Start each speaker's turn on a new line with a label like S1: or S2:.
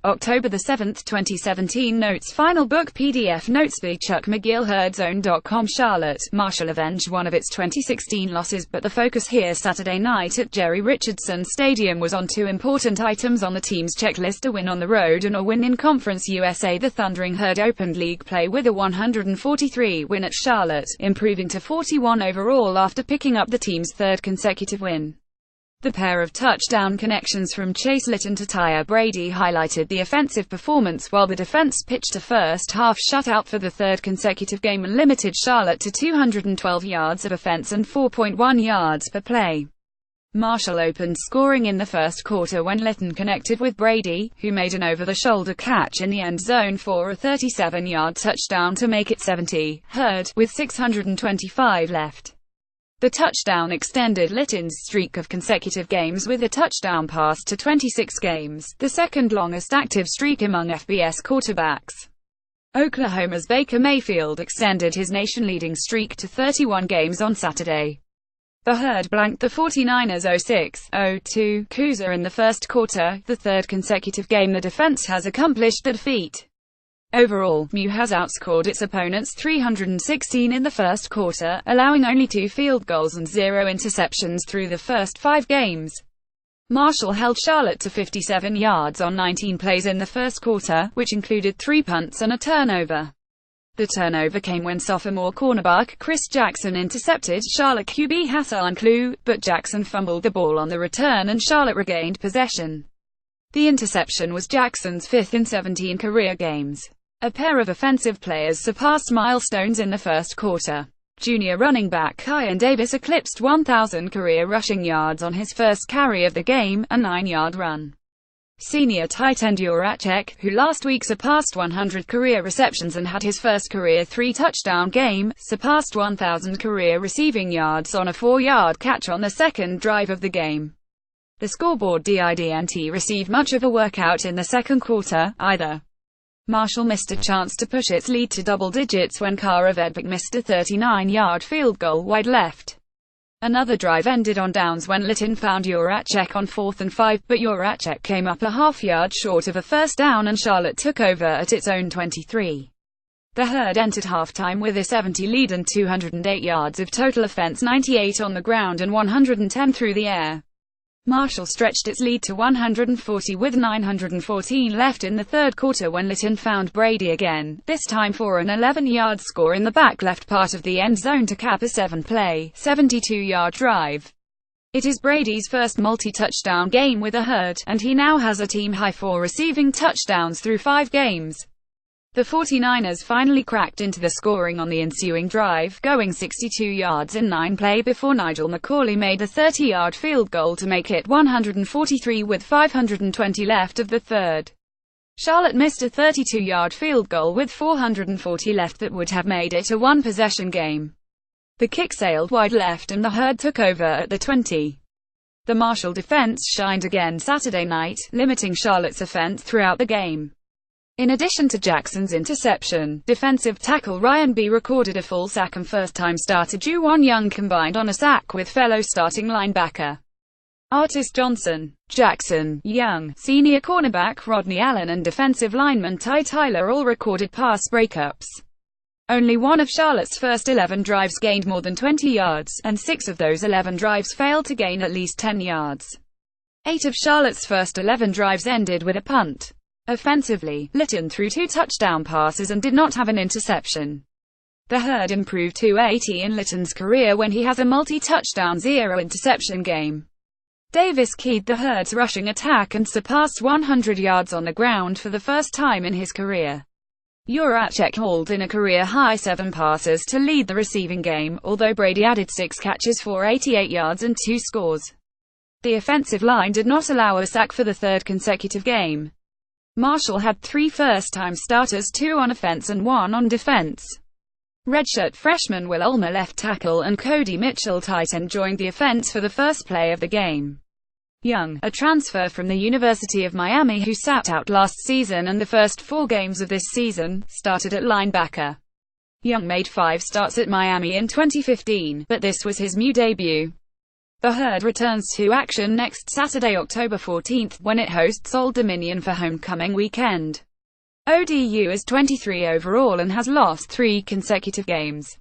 S1: October 7, 2017. Notes. Final book PDF. NotesBy. Chuck. McGillHerdZone.comCHARLOTTE. Marshall avenged one of its 2016 losses, but the focus here Saturday night at Jerry Richardson Stadium was on two important items on the team's checklist: a win on the road and a win in Conference USA. The Thundering Herd opened league play with a 143 win at Charlotte, improving to 41 overall after picking up the team's third consecutive win. The pair of touchdown connections from Chase Litton to Tyre Brady highlighted the offensive performance, while the defense pitched a first-half shutout for the third consecutive game and limited Charlotte to 212 yards of offense and 4.1 yards per play. Marshall opened scoring in the first quarter when Litton connected with Brady, who made an over-the-shoulder catch in the end zone for a 37-yard touchdown to make it 70. Herd, with 625 left. The touchdown extended Litton's streak of consecutive games with a touchdown pass to 26 games, the second longest active streak among FBS quarterbacks. Oklahoma's Baker Mayfield extended his nation-leading streak to 31 games on Saturday. The Herd blanked the 49ers 06-02 CUSA in the first quarter, the third consecutive game the defense has accomplished the defeat. Overall, MU has outscored its opponents 316 in the first quarter, allowing only 2 field goals and 0 interceptions through the first 5 games. Marshall held Charlotte to 57 yards on 19 plays in the first quarter, which included 3 punts and a turnover. The turnover came when sophomore cornerback Chris Jackson intercepted Charlotte QB Hasaan Klugh, but Jackson fumbled the ball on the return and Charlotte regained possession. The interception was Jackson's 5th in 17 career games. A pair of offensive players surpassed milestones in the first quarter. Junior running back Keion Davis eclipsed 1,000 career rushing yards on his first carry of the game, a 9-yard run. Senior tight end Yurachek, who last week surpassed 100 career receptions and had his first career 3-touchdown game, surpassed 1,000 career receiving yards on a 4-yard catch on the second drive of the game. The scoreboard didn't receive much of a workout in the second quarter, either. Marshall missed a chance to push its lead to double digits when Yurachek missed a 39-yard field goal wide left. Another drive ended on downs when Litton found Yurachek on 4th and 5, but Yurachek came up a half-yard short of a first down and Charlotte took over at its own 23. The Herd entered halftime with a 70 lead and 208 yards of total offense, 98 on the ground and 110 through the air. Marshall stretched its lead to 140 with 914 left in the third quarter when Litton found Brady again, this time for an 11-yard score in the back left part of the end zone to cap a 7-play, 72-yard drive. It is Brady's first multi-touchdown game with the Herd, and he now has a team-high 4 receiving touchdowns through 5 games. The 49ers finally cracked into the scoring on the ensuing drive, going 62 yards in 9 plays before Nigel McCauley made a 30-yard field goal to make it 143 with 520 left of the third. Charlotte missed a 32-yard field goal with 440 left that would have made it a one-possession game. The kick sailed wide left and the Herd took over at the 20. The Marshall defense shined again Saturday night, limiting Charlotte's offense throughout the game. In addition to Jackson's interception, defensive tackle Ryan B. recorded a full sack and first-time starter Juwan Young combined on a sack with fellow starting linebacker Artis Johnson. Jackson, Young, senior cornerback Rodney Allen and defensive lineman Ty Tyler all recorded pass breakups. Only one of Charlotte's first 11 drives gained more than 20 yards, and 6 of those 11 drives failed to gain at least 10 yards. 8 of Charlotte's first 11 drives ended with a punt. Offensively, Litton threw 2 touchdown passes and did not have an interception. The Herd improved to 80 in Litton's career when he has a multi-touchdown 0-interception game. Davis keyed the Herd's rushing attack and surpassed 100 yards on the ground for the first time in his career. Yurachek hauled in a career-high 7 passes to lead the receiving game, although Brady added 6 catches for 88 yards and 2 scores. The offensive line did not allow a sack for the third consecutive game. Marshall had 3 first-time starters, 2 on offense and 1 on defense. Redshirt freshman Will Ulmer left tackle and Cody Mitchell tight end joined the offense for the first play of the game. Young, a transfer from the University of Miami who sat out last season and the first 4 games of this season, started at linebacker. Young made 5 starts at Miami in 2015, but this was his MU debut. The Herd returns to action next Saturday, October 14, when it hosts Old Dominion for homecoming weekend. ODU is 23 overall and has lost 3 consecutive games.